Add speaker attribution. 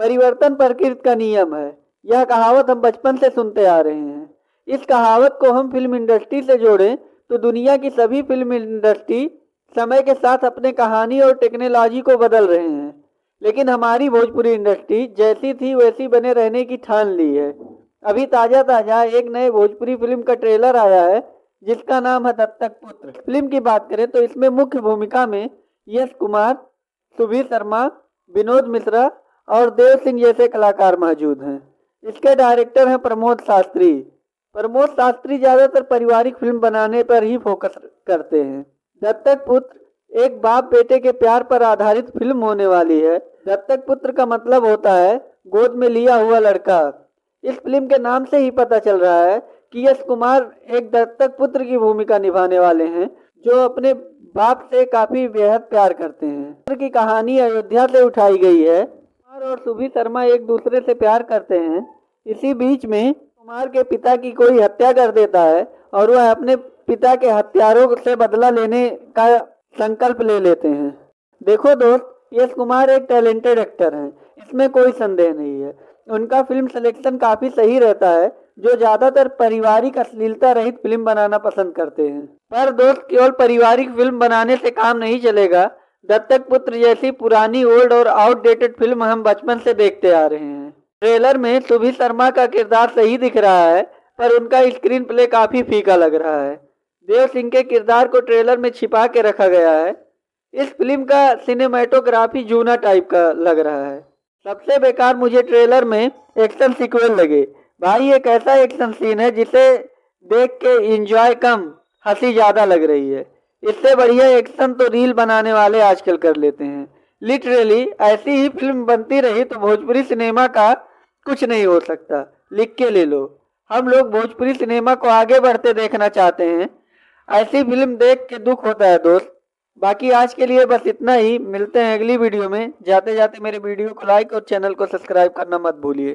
Speaker 1: परिवर्तन प्रकृति का नियम है। यह कहावत हम बचपन से सुनते आ रहे हैं। इस कहावत को हम फिल्म इंडस्ट्री से जोड़ें तो दुनिया की सभी फिल्म इंडस्ट्री समय के साथ अपने कहानी और टेक्नोलॉजी को बदल रहे हैं, लेकिन हमारी भोजपुरी इंडस्ट्री जैसी थी वैसी बने रहने की ठान ली है। अभी ताज़ा ताज़ा एक नए भोजपुरी फिल्म का ट्रेलर आया है जिसका नाम है दत्तक पुत्र। फिल्म की बात करें तो इसमें मुख्य भूमिका में यश कुमार, सुबीर शर्मा, विनोद मिश्रा और देव सिंह जैसे कलाकार मौजूद हैं। इसके डायरेक्टर हैं प्रमोद शास्त्री। प्रमोद शास्त्री ज़्यादातर पारिवारिक फिल्म बनाने पर ही फोकस करते हैं। दत्तक पुत्र एक बाप बेटे के प्यार पर आधारित फिल्म होने वाली है। दत्तक पुत्र का मतलब होता है गोद में लिया हुआ लड़का। इस फिल्म के नाम से ही पता चल रहा है कि यश कुमार एक दत्तक पुत्र की भूमिका निभाने वाले हैं जो अपने बाप से काफी बेहद प्यार करते हैं। पुत्र की कहानी अयोध्या से उठाई गई है। कुमार और सुबीर शर्मा एक दूसरे से प्यार करते हैं। इसी बीच में कुमार के पिता की कोई हत्या कर देता है और वह अपने पिता के हत्यारों से बदला लेने का संकल्प ले लेते हैं। देखो दोस्त, यश कुमार एक टैलेंटेड एक्टर हैं, इसमें कोई संदेह नहीं है। उनका फिल्म सिलेक्शन काफ़ी सही रहता है, जो ज़्यादातर पारिवारिक अश्लीलता रहित फिल्म बनाना पसंद करते हैं। पर दोस्त, केवल पारिवारिक फिल्म बनाने से काम नहीं चलेगा। दत्तक पुत्र जैसी पुरानी, ओल्ड और आउटडेटेड फिल्म हम बचपन से देखते आ रहे हैं। ट्रेलर में सुबीर शर्मा का किरदार सही दिख रहा है, पर उनका स्क्रीन प्ले काफ़ी फीका लग रहा है। देव सिंह के किरदार को ट्रेलर में छिपा के रखा गया है। इस फिल्म का सिनेमेटोग्राफी जूना टाइप का लग रहा है। सबसे बेकार मुझे ट्रेलर में एक्शन सीक्वेंस लगे। भाई, एक ऐसा एक्शन सीन है जिसे देख के एंजॉय कम, हंसी ज़्यादा लग रही है। इससे बढ़िया एक्शन तो रील बनाने वाले आजकल कर लेते हैं। लिटरली ऐसी ही फिल्म बनती रही तो भोजपुरी सिनेमा का कुछ नहीं हो सकता। लिख के ले लो, हम लोग भोजपुरी सिनेमा को आगे बढ़ते देखना चाहते हैं। ऐसी फिल्म देख के दुख होता है दोस्त। बाकी आज के लिए बस इतना ही। मिलते हैं अगली वीडियो में। जाते जाते मेरे वीडियो को लाइक और चैनल को सब्सक्राइब करना मत भूलिए।